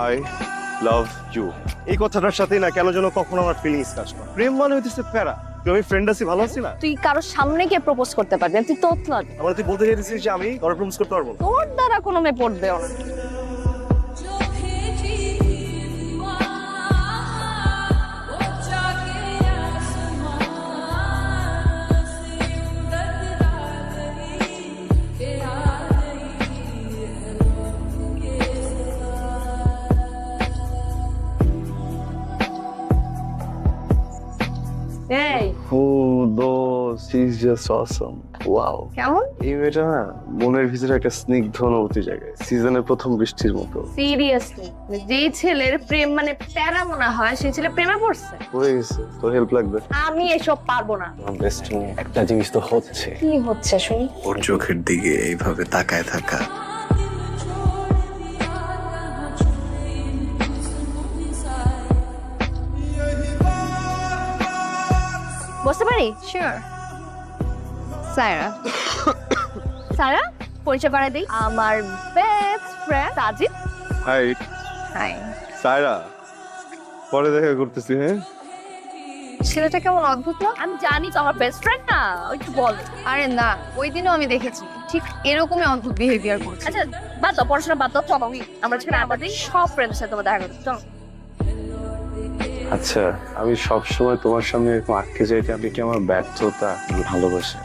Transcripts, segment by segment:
I love you এই কথাটার সাথে না কেন যেন কখনো আমার ফিলিংস কাজ করে। প্রেম মানে হইতেছে প্যারা। আমি ফ্রেন্ড আছি, ভালো আছি না? তুই কারোর সামনে গিয়ে প্রপোজ করতে পারবি না, তুই তোতলা। আমার তুই বলতে চাইছিস যে আমি তোর প্রপোজ করতে পারবো না? তোর দ্বারা কোনো মেয়ে পড়বেও না। এই Oh, those, she's just awesome. Wow. কেমন? এই মেয়েটা না মনের ভিতরে একটা স্নিগ্ধ অনুভূতি জায়গায়, সিজনের প্রথম বৃষ্টির মতো। সিরিয়াসলি যে ছেলের প্রেম মানে প্যারা মনে হয় সেই ছেলে প্রেমে পড়ছে। হয়ে গেছে, তোর হেল্প লাগবে? আমি এসব পারবো না। বেস্ট একটা জিনিস তো হচ্ছে, কি হচ্ছে শুনি? ওর চোখের দিকে এইভাবে তাকায় থাকা। বসতে পারি? শিওর। সায়রা। সায়রা, পরিচয় করাই দিই, আমার best friend Sajid. High high. Saira, পরে দেখা করতেছি। হ্যাঁ, ছেলেটা কেমন অদ্ভুত না? আমি জানি তো আমার বেস্ট ফ্রেন্ড না, ওই তো বল। আরে না, ওই দিনও আমি দেখেছি ঠিক এরকমই অদ্ভুত বিহেভিয়ার করছে। আচ্ছা বাদ দাও, পড়াশোনা বাদ দাও, চলো আমরা ছেলে আমাদের সব ফ্রেন্ডের সাথে তোমার দেখা করতে চলো। আচ্ছা আমি সবসময় তোমার সামনে এরকম আটকে যাইতে আমি কি আমার ব্যর্থতা ভালোবাসি?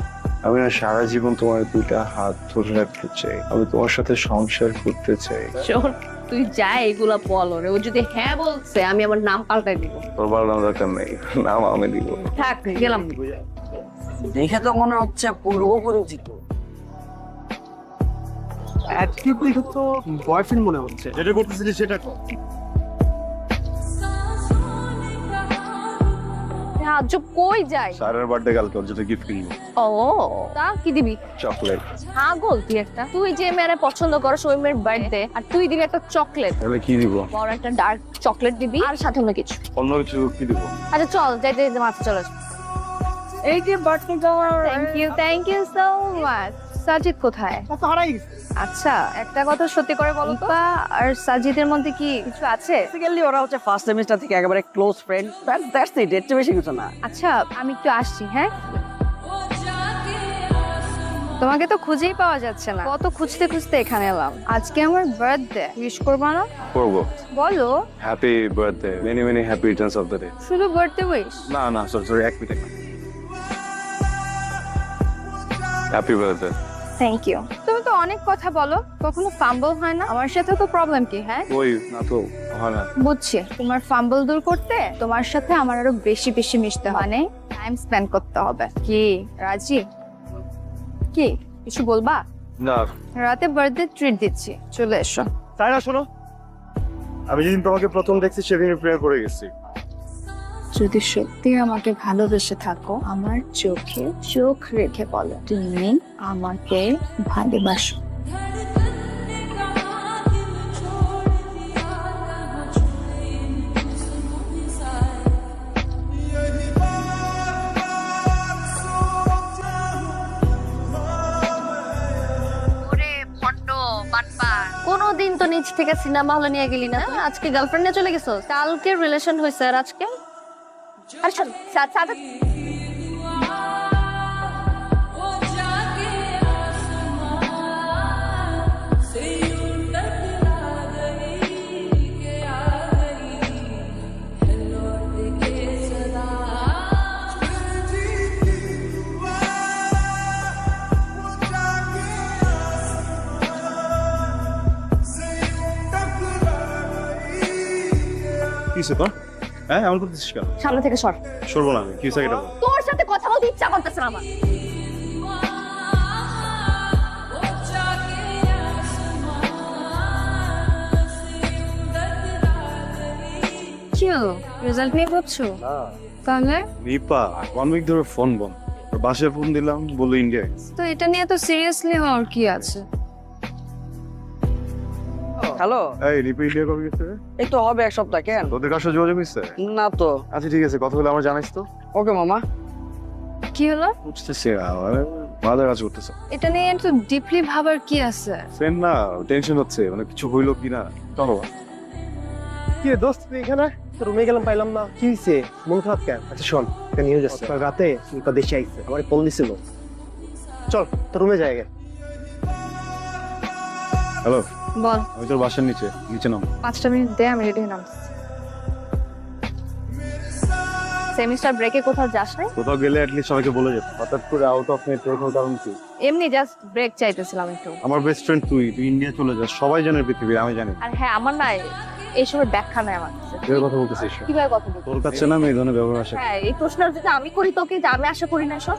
আমি না সারা জীবন তোমার দুইটা হাত ধরে রাখতে চাই, আমি তোমার সাথে সংসার করতে চাই। শোন, তুই যা এগুলা বল ওরে, ও যদি হ্যাঁ বলছে আমি আমার নাম পাল্টাই দিব। তোর বাড়ানোর দরকার নেই, নাম আমি দিব। থাক, গেলাম। দেখে তো মনে হচ্ছে পূর্ব পরিচিত। অ্যাটিটিউড দেখে তো বয়ফ্রেন্ড মনে হচ্ছে। যেটা করতেছিলি সেটা কর। আজ কই যাই? সারার বার্থডে কালকে, ওর জন্য গিফট কিনবো। ও, তা কি দিবি? চকলেট। পাগল তুই একটা। তুই যে মেয়ের পছন্দ করস ওই মেয়ের বার্থডে আর তুই দিবি একটা চকলেট। তাহলে কি দিব? বড় একটা ডার্ক চকলেট দিবি আর সাথে অন্য কিছু। অন্য কিছু কি দিব? আচ্ছা চল, যাইতে যাইতে মাথা চলে আসবে। এই যে birthday thank you so much. Sajid কোথায়? তা তো হারাই গেছে। আচ্ছা, একটা কথা সত্যি করে বলো তো, আর সাজিদের মধ্যে কি কিছু আছে? বেসিক্যালি ওরা হচ্ছে ফার্স্ট সেমিস্টার থেকে একেবারে ক্লোজ ফ্রেন্ড। দ্যাটস ইট, এর চেয়ে বেশি কিছু না। আচ্ছা, আমি একটু আসছি, হ্যাঁ? তোমাকে তো খুঁজেই পাওয়া যাচ্ছে না, কত খুঁজতে খুঁজতে এখানে এলাম। আজকে আমার বার্থডে, উইশ করবা না? করবো। বলো। Happy birthday, many many happy returns of the day. শুধু বার্থডে উইশ? না না, সরি এক minute. Happy birthday. Thank you. তুমি তো অনেক কথা বলো, কখনো ফাম্বল হয় না? আমার সাথে তো প্রবলেম কি? হ্যাঁ, ওই না তো হয় না। বুঝছি। তোমার ফাম্বল দূর করতে তোমার সাথে আমার আরো বেশি বেশি মিশতে হয়, মানে টাইম স্পেন্ড করতে হবে। কি রাজি? কি কিছু বলবা? না রাতে বার্থডে ট্রিট দিচ্ছি, চলে এসো। তাই না, শোনো, আমি যেদিন তোমাকে প্রথম দেখছি সেদিন প্রেমে পড়ে গেছি। যদি সত্যি আমাকে ভালোবেসে থাকো, আমার চোখে চোখ রেখে বলো তুমি আমাকে ভালোবাসো। কোনোদিন তো নিজ থেকে সিনেমা হলে নিয়ে গেলি না, আজকে গার্লফ্রেন্ড নিয়ে চলে গেছো। কালকে রিলেশন হয়েছে আর আজকে আরে শোন, সাজিদ কিসে তো? হ্যাঁ, এমন করতেছিস কেন? সামনে থেকে সর। সরবো না আমি, কি হয়েছে এটা বল। তোর সাথে কথা বলতে ইচ্ছা করতেছে না আমার। কি হলো, রেজাল্ট নিয়ে ভাবছো? তাহলে রিপা 1 উইক ধরে ফোন বন্ধ, ওর বাসায় ফোন দিলাম, বললো ইন্ডিয়া গেছে। তো এটা নিয়ে তো সিরিয়াসলি হওয়ার কি আছে? হ্যালো, এই রিপা ইন্ডিয়া কবে গেছে? এই তো হবে এক সপ্তাহ। কেন? তোদের কার সাথে যোগাযোগ হয়েছে? না তো। আচ্ছা ঠিক আছে, কথা বলে আমার জানাইস তো। ওকে মামা। কি হলো? বুঝতেছি মাদার কাজ করতেছে। এটা নিয়ে একটু ডিপলি ভাবার কি আছে? ফ্রেন্ড না, টেনশন হচ্ছে, মানে কিছু হইলো কিনা। চলো কি রে দোস্ত, তুই এখানে? রুমে গেলাম, পাইলাম না। কি হয়েছে? মন খারাপ কেন? আচ্ছা শোন, একটা নিউজ আছে। রাতে দেশে আইছে, আমার ফোন দিছিল। চল তো রুমে যাই আগে। হ্যালো, বল। আমি তোর বাসার নিচে নাম। 5টা মিনিট দে, আমি রেডি হয়ে নামছি। সেমিস্টার ব্রেকে কোথাও যাস নাই? কোথাও গেলে অ্যাটলিস্ট সবাইকে বলে যেত। হঠাৎ করে আউট অফ নেটওয়ার্ক হওয়ার কারণ কি? এমনি জাস্ট ব্রেক চাইতেছিলাম একটু। আমার বেস্ট ফ্রেন্ড তুই ইন্ডিয়া চলে যাস, সবাই জানে পৃথিবী, আমি জানি। আর হ্যাঁ, আমার না এইসবের ব্যাখ্যা নাই আমার কাছে। এর কথা বলতেছিস? কিভাবে কথা বলবো? তোর কাছে না আমি এই ধরনের ব্যবহার আসে। হ্যাঁ, এই প্রশ্ন যদি আমি করি তোকে, যে আমি আশা করি না সব,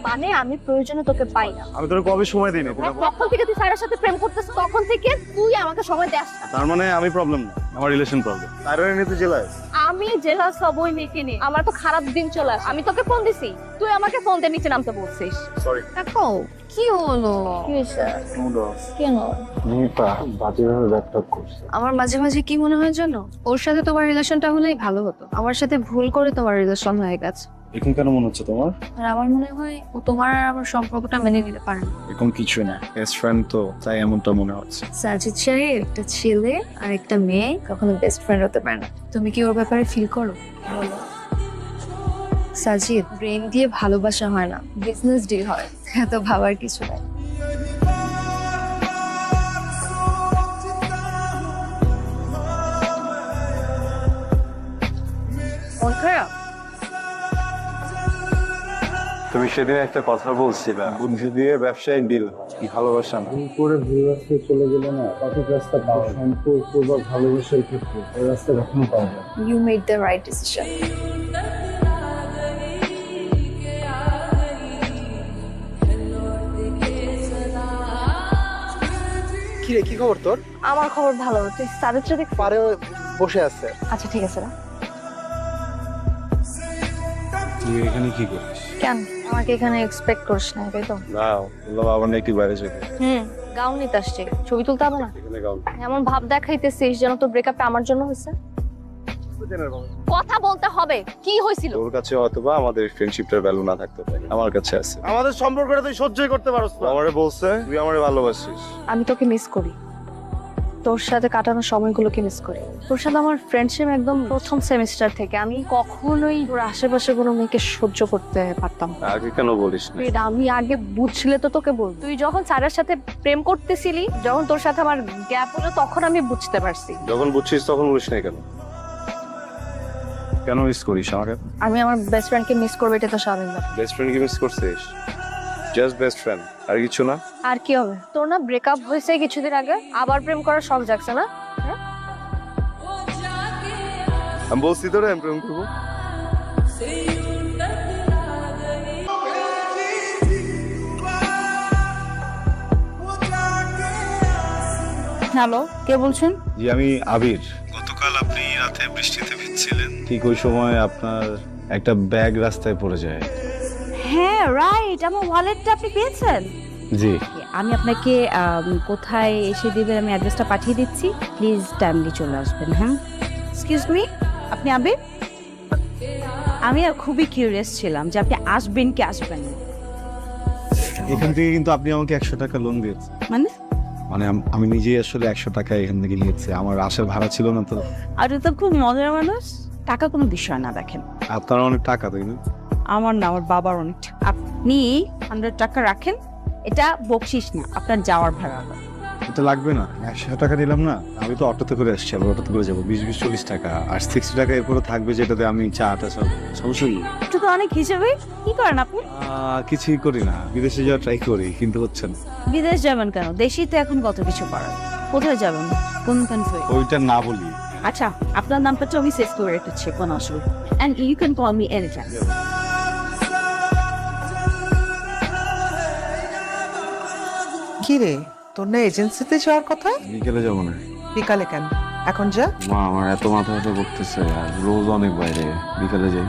মানে আমি প্রয়োজনে তোকে পাই না। আমি তোর কবে সময় দিই না? তখন থেকে তুই স্যারের সাথে প্রেম করতেছিস, তখন থেকে তুই আমাকে সময় দেস না। তার মানে আমি প্রবলেম না, আমার রিলেশন প্রবলেম। তাইরে নিতে জেলায় আমি জেলাস হবই নাকি নি? আমার তো খারাপ দিন চলে আসে। আমি তোকে ফোন দিছি, তুই আমাকে ফোন দিয়ে নিচে নামতে বলছিস। সরি। দেখো কি হলো, কি হয়েছে, কেন? নিপা বাজেভাবে ব্যাকটক করছে। আমার মাঝে মাঝে কি মনে হয় জানো, ওর সাথে তোমার রিলেশনটা হলেই ভালো হতো। আমার সাথে ভুল করে তোমার রিলেশন হয়ে গেছে। এখন কেন মনে হচ্ছে তোমার? আর আমার মনে হয় ও তোমার আর আমার সম্পর্কটা মেনে নিতে পারে না। এখন কিছুই না, বেস্ট ফ্রেন্ড তো, তাই এমনটা মনে হচ্ছে। সাজিদ সাহেব একটা ছেলে আর একটা মেয়ে কখনো বেস্ট ফ্রেন্ড হতে পারে না। তুমি কি ওর ব্যাপারে ফিল করো? বলো। সাজিদ, ব্রেন দিয়ে ভালোবাসা হয় না, বিজনেস ডিল হয়। এত ভাবার কিছু নাই। মন খারাপ? তুমি সেদিন একটা কথা বলছিলে, বুদ্ধি দিয়ে ব্যবসায়িক ডিল, ভালোবাসা না। করে ভুল রাস্তায় চলে গেলে না, সঠিক রাস্তা পাওয়া সম্পর্ক বা ভালোবাসার ক্ষেত্রে ওই রাস্তা কখনো পাওয়া যায় না। You made the right decision. কি রে, কি খবর তোর? আমার খবর ভালো, তুই সাজিদটা দেখ। পারে বসে আছে। আচ্ছা ঠিক আছে না। তুই এখানে কি করিস? কেন আমাকে এখানে এক্সপেক্ট করিস না, তাই তো? না, বললাম আবার না একটু বাইরে যেতে। গাউন নিতে আসছি, ছবি তুলতে হবে না? এখানে গাও। এমন ভাব দেখাইতেছিস যেন তোর ব্রেকআপটা আমার জন্য হয়েছে। কথা বলতে হবে, কি হয়েছিল? তোর কাছে হয়তোবা আমাদের ফ্রেন্ডশিপটার ভ্যালু না থাকতে পারে, আমার কাছে আছে। আমাদের সম্পর্কটা তুই সহ্যই করতে পারছ না। আমারে বলছে তুই আমারে ভালোবাসিস। আমি তোকে মিস করি, তোর সাথে কাটানো সময়গুলোকে মিস করি। তোর সাথে আমার ফ্রেন্ডশিপ একদম প্রথম সেমিস্টার থেকে। আমি কখনোই তোর আশেপাশে কোনো মেয়েকে সহ্য করতে পারতাম না। আগে কেন বলিস না? এটা আমি আগে বুঝলে তো তোকে বল। তুই যখন স্যারের সাথে প্রেম করতেছিলি, যখন তোর সাথে আমার গ্যাপ হলো, তখন আমি বুঝতে পারছি। যখন বুঝছিস তখন বলিস না কেন? কেন মিস করিস আমাকে? আমি আমার বেস্ট ফ্রেন্ডকে মিস করবো, এটা তো স্বাভাবিক ব্যাপার। বেস্ট ফ্রেন্ড কি মিস করছিস? জাস্ট বেস্ট ফ্রেন্ড, আর কিছু না। আর কি হবে? তোর না ব্রেকআপ হয়েছে কিছুদিন আগে, আবার প্রেম করার শখ জাগছে না? আমি বলছি তোরে আমি প্রেম করবো। হ্যালো, কে বলছেন? জি, আমি আবির। গতকাল আপনি রাতে বৃষ্টিতে ভিজছিলেন, ঠিক ওই সময় আপনার একটা ব্যাগ রাস্তায় পড়ে যায়। হ্যাঁ রাইট, আমার ওয়ালেটটা আপনি পেয়েছেন? জি। আমি আপনাকে কোথায় এসে দিবেন আমি অ্যাড্রেসটা পাঠিয়ে দিচ্ছি, প্লিজ টাইমলি চলে আসবেন। হ্যাঁ, এক্সকিউজ মি, আপনি আবির? আমি খুবই কিউরিয়াস ছিলাম যে আপনি আসবেন কি আসবেন না। এখান থেকে কিন্তু আপনি আমাকে 100 টাকা লোন দিয়েছেন। মানে মানে আমি নিজেই আসলে 100 টাকা এখান থেকে নিয়েছি, আমার আসার ভাড়া ছিল না তো। আপনি তো খুব মজার মানুষ। টাকা কোনো বিষয় না, দেখেন আপনার অনেক টাকা, তাই না? আমার না, আমার বাবার অনেক টাকা। আপনি 100 টাকা রাখেন, এটা বকশিস না, আপনার যাওয়ার ভাড়া। এটা লাগবে না, 100 টাকা দিলাম না। আমি তো অটোতে করে আসছি, আবার অটোতে করে যাবো। 20 40 টাকা আর 60 টাকা এরপরে থাকবে, যেটাতে আমি চাটা সব সমস্যা নেই। একটু তো অনেক হিসেবে। কি করেন আপনি? কিছুই করি না, বিদেশে যাওয়ার ট্রাই করি কিন্তু হচ্ছে না। বিদেশ যাবেন কেন? দেশেই তো এখন কত কিছু করার। কোথায় যাবেন? কোন কান্ট্রি? ওইটা না বলি। আচ্ছা, আপনার নামটা তো আমি সেভ করে রেখেছি, কোনো অসুবিধা। And you can call me any time. কি রে, তোর না এজেন্সিতে যাওয়ার কথা? বিকেলে যাবো না। বিকালে কেন? এখন যা। মা, আমার এত মাথা ব্যথা করতেছে, আর রোজ অনেক বাইরে, বিকেলে যাই।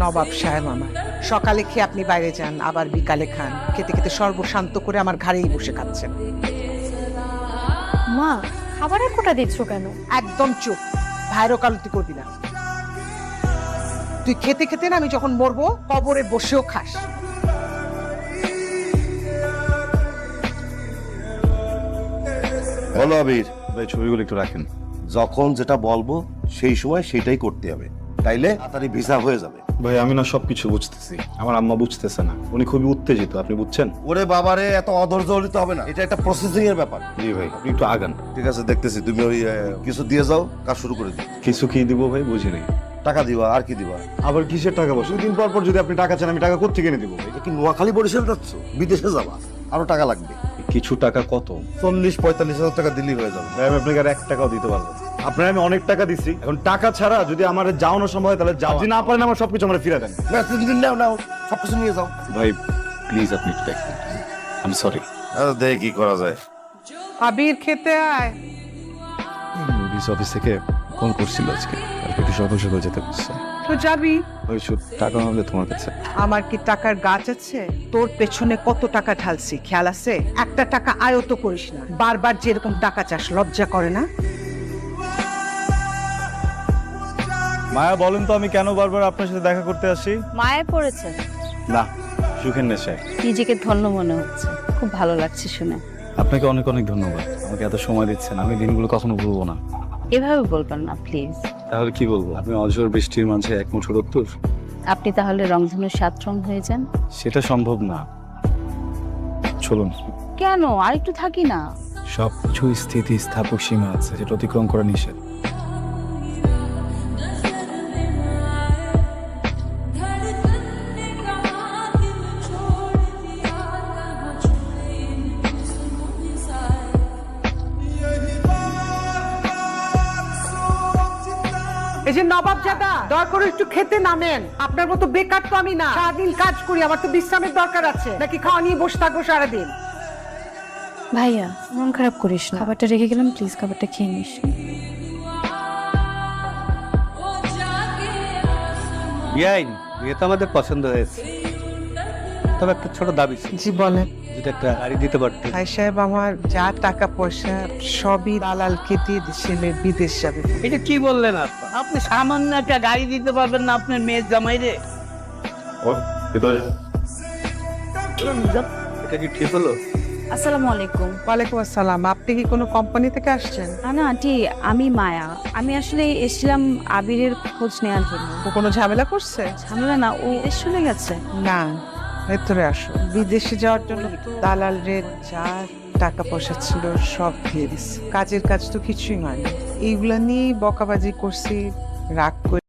নবাব সাহেব আমার, সকালে খেয়ে আপনি বাইরে যান, আবার বিকালে খান। খেতে খেতে সর্বশান্ত করে আমার ঘাড়েই বসে খাচ্ছেন। মা, খাবারের কোটা দিচ্ছ কেন? একদম চুপ, ভাইরো কালতি করবি না। তুই খেতে খেতে না, আমি যখন মরবো কবরে বসেও খাস। বলো আবির ভাই, ছবিগুলো একটু রাখেন। যখন যেটা বলবো সেই সময় সেটাই করতে হবে, তাইলে তাড়াতাড়ি ভিসা হয়ে যাবে। ভাই আমি না সবকিছু বুঝতেছি, আমার আম্মা বুঝতেছে না, উনি খুবই উত্তেজিত, আপনি বুঝছেন? ওরে বাবারে, এত অধৈর্য হলে তো হবে না, এটা একটা প্রসেসিং এর ব্যাপার। জি ভাই আপনি একটু আগান। ঠিক আছে, দেখতেছি। তুমি ওই কিছু দিয়ে যাও, কাজ শুরু করে দিও। কিছু কি দিব ভাই বুঝি নাই। টাকা দিবা, আর কি দিবা? আবার কিসের টাকা বসে? দুদিন পর পর যদি আপনি টাকা চান আমি টাকা কোত্থেকে এনে দিব ভাই? এটা কি নোয়াখালী বরিশাল যাচ্ছ? বিদেশে যাবা, আরো টাকা লাগবে। কিছু টাকা কত? 40-45 হাজার টাকা দিলেই হয়ে যাবে। ভাই আমি আপনাকে আর 1 টাকাও দিতে পারবো না। আপনার আমি অনেক টাকা দিছি, এখন টাকা ছাড়া যদি আমার যাওয়ানো সম্ভব হয় তাহলে যাও, যদি না পারেন আমার সবকিছু আমার ফিরে দেন। না, তুমি নাও নাও, সবকিছু নিয়ে যাও। ভাই প্লিজ আপনি একটু দেখেন, আই এম সরি। দেখে কি করা যায়। আবির খেতে আয়। পুলিশ অফিস থেকে কল করছিল আজকে, কালকে একটু সকাল সকাল যেতে বলছে। তো যাবি। ওই শুধু টাকা হবে তোমার কাছে? আমার কি টাকার গাছ আছে? তোর পেছনে কত টাকা ঢালছি খেয়াল আছে? একটা টাকা আয়ত করিস না, বারবার যেরকম টাকা চাস, লজ্জা করে না? মায়া বলেন তো আমি কেন বারবার আপনার সাথে দেখা করতে আসি? মায়ে পড়েছে, না, সুখের নেশায়। নিজেকে ধন্য মনে হচ্ছে, খুব ভালো লাগছে শুনে। আপনাকে অনেক অনেক ধন্যবাদ, আমাকে এত সময় দিচ্ছেন, আমি দিনগুলো কখনো ভুলবো না। এভাবে বলবেন না প্লিজ। তাহলে কি বলবো? আপনি অঝোর বৃষ্টির মাঝে এক মুঠো রোদ্দুর। আপনি তাহলে রংধনুর 7 রং হয়ে যান। সেটা সম্ভব না। চলুন। কেন, আর একটু থাকি না। সব কিছু স্থিতি স্থাপক সীমা আছে, যেটা অতিক্রম করা নিষেধ। এই যে নবাব জাদা, দয়া করে একটু খেতে নামেন। আপনার মতো বেকার তো আমি না, সারাদিন কাজ করি, আমার তো বিশ্রামের দরকার আছে। নাকি খাওয়া নিয়ে বসে থাকবো সারাদিন? ভাইয়া মন খারাপ করিস না, খাবারটা রেখে গেলাম, প্লিজ খাবারটা খেয়ে নিস। বিআইন, বিয়ে তো আমাদের পছন্দ হয়েছে, তবে একটা ছোট দাবি ছিল। জি বলেন। যদি একটা গাড়ি দিতে পারতে। ভাই সাহেব, আমার যা টাকা পয়সা সবই দালালকে দিয়ে ছেলে বিদেশ যাবে। এটা কি বললেন আপা? আপনি সামান্য একটা গাড়ি দিতে পারবেন না আপনার মেয়ের জামাই রে? এটা কি ঠিক হলো? আসসালামু আলাইকুম। ওয়ালাইকুম আসসালাম। আপনি কি কোনো কোম্পানি থেকে আসছেন? না না আন্টি, আমি মায়া। আমি আসলে এসেছিলাম আবিরের খোঁজ নেওয়ার জন্য। ও কোনো ঝামেলা করছে? ঝামেলা না, ও দেশ চলে গেছে। না, ভেতরে আসো। বিদেশে যাওয়ার জন্য দালাল রে যা টাকা পয়সা ছিল সব দিয়ে দিচ্ছে। কাজের কাজ তো কিছুই হয়নি। এইগুলা নিয়ে বকাবাজি করছি, রাগ করে